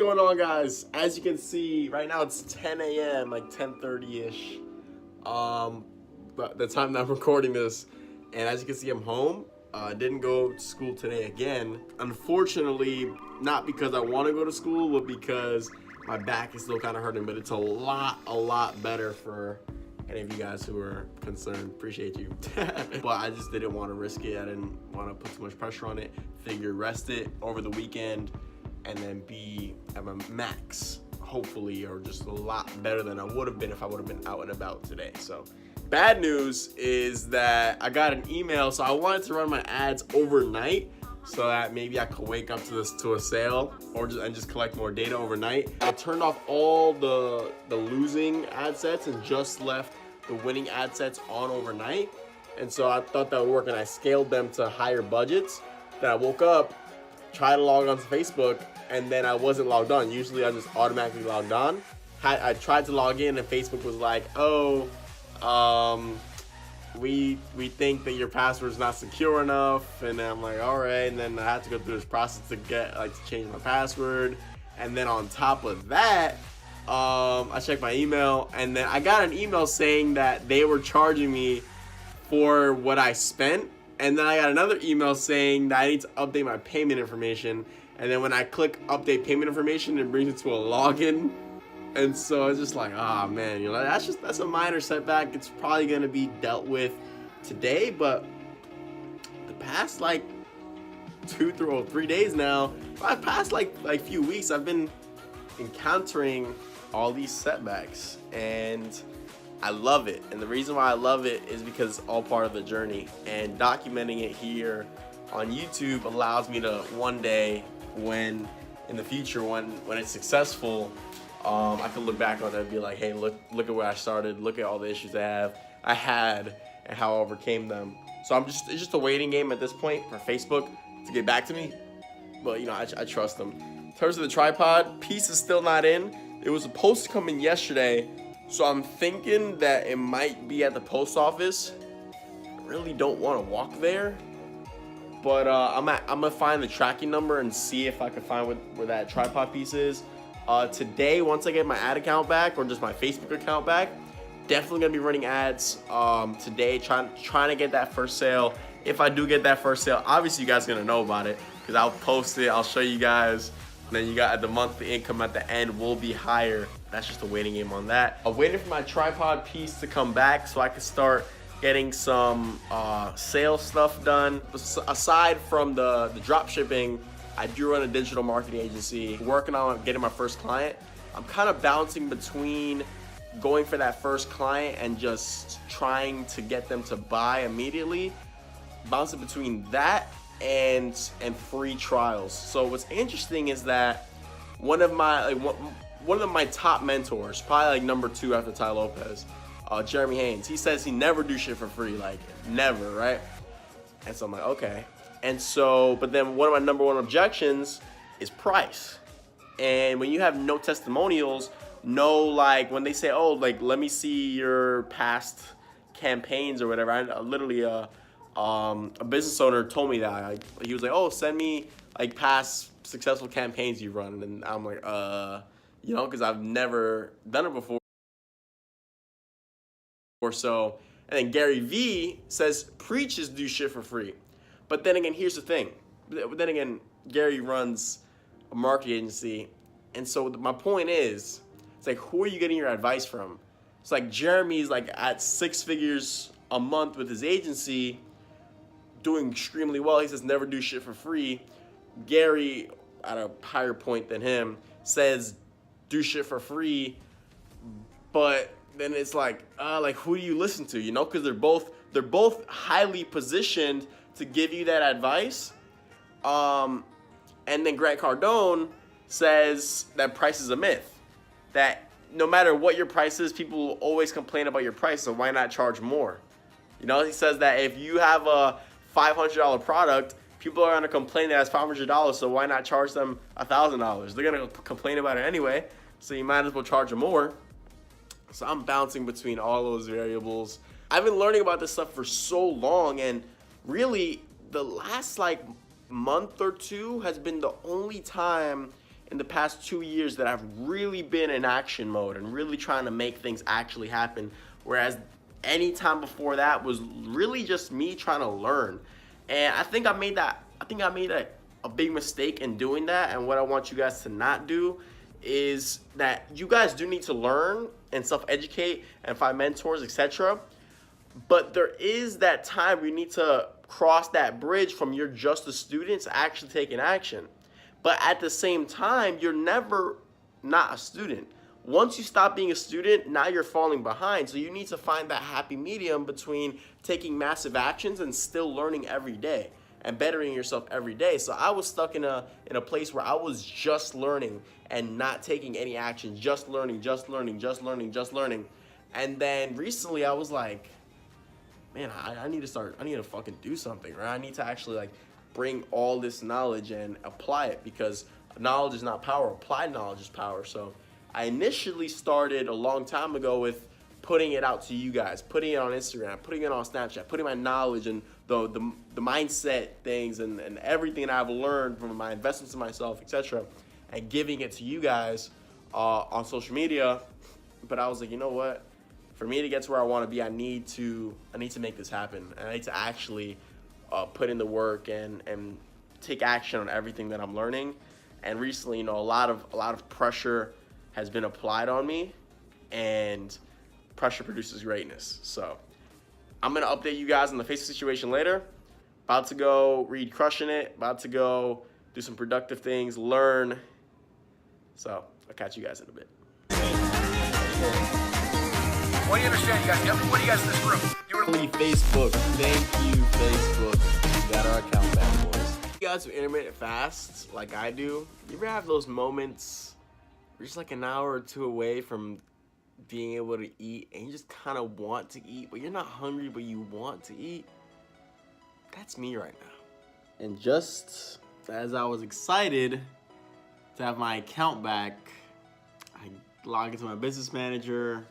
going on, guys? As you can see, right now it's 10 a.m., like 10:30-ish. But the time that I'm recording this, and as you can see, I'm home. Didn't go to school today again. Unfortunately, not because I want to go to school, but because my back is still kind of hurting. But it's a lot better for any of you guys who are concerned. Appreciate you. But I just didn't want to risk it. I didn't want to put too much pressure on it. Figured rest it over the weekend and then be at my max, hopefully, or just a lot better than I would have been if I would have been out and about today. So bad news is that I got an email, so I wanted to run my ads overnight so that maybe I could wake up to a sale or just collect more data overnight. I turned off all the losing ad sets and just left the winning ad sets on overnight. And so I thought that would work, and I scaled them to higher budgets. Then I woke up, tried to log on to Facebook, and then I wasn't logged on. Usually I just automatically logged on. I tried to log in and Facebook was like, oh, we think that your password's not secure enough. And then I'm like, all right. And then I had to go through this process to to change my password. And then on top of that, I checked my email, and then I got an email saying that they were charging me for what I spent. And then I got another email saying that I need to update my payment information. And then when I click update payment information, it brings it to a login. And so it's just like, ah, man, you know, that's a minor setback. It's probably gonna be dealt with today, but the past like 2 or 3 days now, past like few weeks, I've been encountering all these setbacks, and I love it. And the reason why I love it is because it's all part of the journey, and documenting it here on YouTube allows me to one day, when in the future, when it's successful, I can look back on it and be like, hey, look at where I started, look at all the issues I had and how I overcame them. So it's just a waiting game at this point for Facebook to get back to me. But you know, I trust them. In terms of the tripod, piece is still not in. It was supposed to come in yesterday, so I'm thinking that it might be at the post office. I really don't want to walk there, but I'm gonna find the tracking number and see if I can find where that tripod piece is. Today, once I get my ad account back, or just my Facebook account back, definitely gonna be running ads today, trying to get that first sale. If I do get that first sale, obviously you guys are gonna know about it because I'll post it, I'll show you guys, and then you got the monthly income at the end will be higher. That's just a waiting game on that. I'm waiting for my tripod piece to come back so I can start getting some sales stuff done. Aside from the drop shipping, I do run a digital marketing agency, working on getting my first client. I'm kind of bouncing between going for that first client and just trying to get them to buy immediately, bouncing between that and free trials. So what's interesting is that one of my top mentors, probably like number 2 after Tai Lopez, Jeremy Haynes, he says he never do shit for free, like never, right? And so I'm like, okay. And so, but then one of my number 1 objections is price. And when you have no testimonials, no, like when they say, oh, like, let me see your past campaigns or whatever. I literally, a business owner told me that. He was like, oh, send me like past successful campaigns you run. And I'm like, you know, because I've never done it before. Or so. And then Gary Vee says preachers do shit for free. But then again, here's the thing. Then again, Gary runs a marketing agency. And so my point is, it's like, who are you getting your advice from? It's like Jeremy's like at 6 figures a month with his agency, doing extremely well. He says never do shit for free. Gary, at a higher point than him, says do shit for free. But then it's like who do you listen to? You know, because they're both highly positioned to give you that advice. And then Grant Cardone says that price is a myth. That no matter what your price is, people will always complain about your price, so why not charge more? You know, he says that if you have a $500 product, people are gonna complain that it's $500, so why not charge them $1,000? They're gonna complain about it anyway, so you might as well charge them more. So I'm bouncing between all those variables. I've been learning about this stuff for so long, and really the last like month or two has been the only time in the past 2 years that I've really been in action mode and really trying to make things actually happen. Whereas any time before that was really just me trying to learn. And I think I made a big mistake in doing that. And what I want you guys to not do is that you guys do need to learn and self-educate and find mentors, etc. But there is that time where you need to cross that bridge from you're just a student to actually taking action. But at the same time, you're never not a student. Once you stop being a student, now you're falling behind. So you need to find that happy medium between taking massive actions and still learning every day and bettering yourself every day. So I was stuck in a place where I was just learning and not taking any action, just learning. And then recently I was like, man, I need to fucking do something, right? I need to actually like bring all this knowledge and apply it, because knowledge is not power, applied knowledge is power. So I initially started a long time ago with putting it out to you guys, putting it on Instagram, putting it on Snapchat, putting my knowledge and the mindset things and everything that I've learned from my investments in myself, etc., and giving it to you guys on social media. But I was like, you know what? For me to get to where I want to be, I need to make this happen. And I need to actually put in the work and take action on everything that I'm learning. And recently, a lot of pressure has been applied on me, and pressure produces greatness. So I'm gonna update you guys on the Facebook situation later. About to go read Crushing It. About to go do some productive things, learn. So I'll catch you guys in a bit. What do you understand, you guys? Everybody, you guys in this room. You were Facebook. Thank you, Facebook. We got our account back, boys. You guys who intermittent fast like I do, you ever have those moments where you're just like an hour or two away from being able to eat and you just kind of want to eat, but you're not hungry, but you want to eat? That's me right now. And just as I was excited to have my account back, I log into my business manager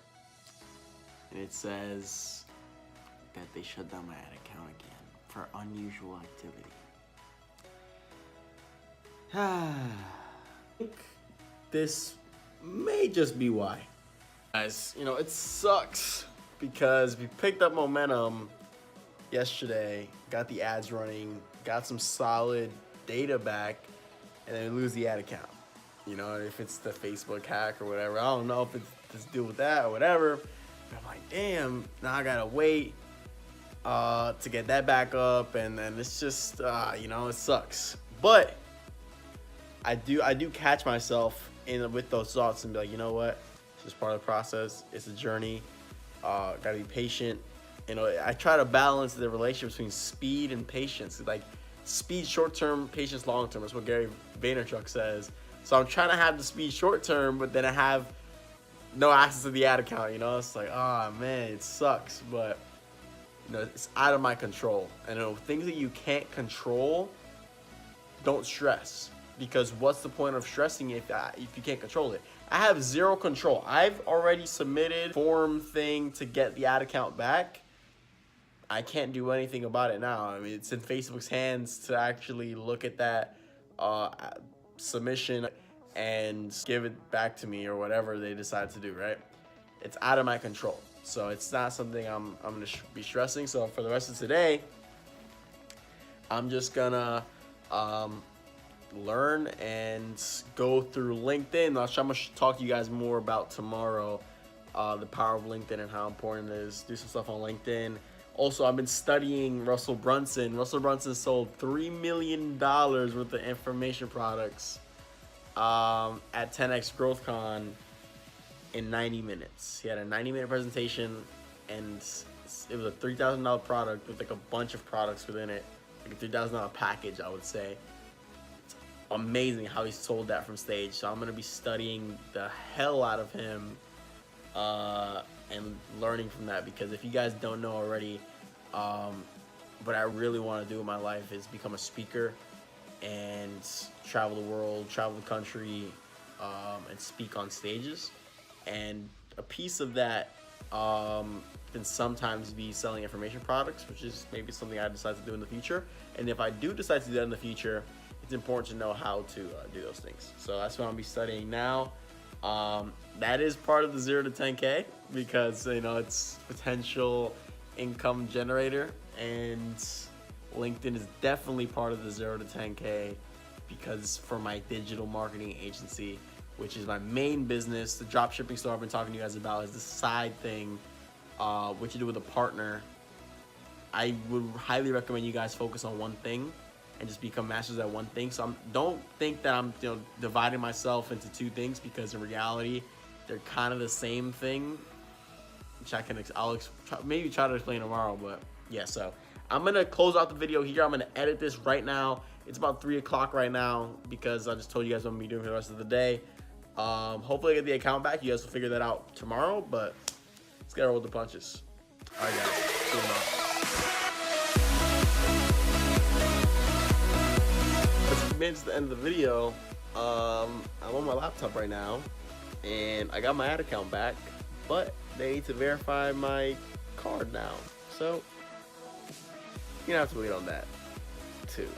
and it says that they shut down my ad account again for unusual activity. I think this may just be why. Guys, it sucks because we picked up momentum yesterday, got the ads running, got some solid data back, and then we lose the ad account. If it's the Facebook hack or whatever, I don't know if it's to do with that or whatever. But I'm like, damn, now I gotta wait to get that back up, and then it's just, it sucks. But I do catch myself with those thoughts and be like, you know what? It's just part of the process. It's a journey. Gotta be patient. I try to balance the relationship between speed and patience. Like speed short term, patience long term. That's what Gary Vaynerchuk says. So I'm trying to have the speed short term, but then I have no access to the ad account. It's like, oh man, it sucks, but it's out of my control. And things that you can't control, don't stress, because what's the point of stressing if you can't control it? I have zero control. I've already submitted form thing to get the ad account back. I can't do anything about it now. I mean, it's in Facebook's hands to actually look at that submission and give it back to me or whatever they decide to do, right? It's out of my control. So it's not something I'm gonna be stressing. So for the rest of today, I'm just gonna learn and go through LinkedIn. I'm gonna talk to you guys more about tomorrow, the power of LinkedIn and how important it is. Do some stuff on LinkedIn. Also, I've been studying Russell Brunson. Russell Brunson sold $3 million worth of information products at 10X GrowthCon in 90 minutes. He had a 90-minute presentation, and it was a $3,000 product with like a bunch of products within it, like a $3,000 package, I would say. It's amazing how he sold that from stage. So I'm gonna be studying the hell out of him and learning from that, because if you guys don't know already, what I really want to do in my life is become a speaker and travel the world, travel the country, and speak on stages. And a piece of that can sometimes be selling information products, which is maybe something I decide to do in the future. And if I do decide to do that in the future, it's important to know how to do those things. So that's what I'll be studying now. That is part of the 0 to 10K because it's potential income generator, and LinkedIn is definitely part of the 0 to 10K because for my digital marketing agency, which is my main business, the drop shipping store I've been talking to you guys about is the side thing, which you do with a partner. I would highly recommend you guys focus on one thing and just become masters at one thing. So don't think that I'm dividing myself into two things, because in reality they're kind of the same thing, which I'll maybe try to explain tomorrow. But yeah, so I'm gonna close out the video here. I'm gonna edit this right now. It's about 3 o'clock right now because I just told you guys what I'm gonna be doing for the rest of the day. Hopefully I get the account back. You guys will figure that out tomorrow, but let's get roll with the punches. All right, guys. See you tomorrow. Let's get to the end of the video. I'm on my laptop right now, and I got my ad account back, but they need to verify my card now. So you're gonna have to wait on that too.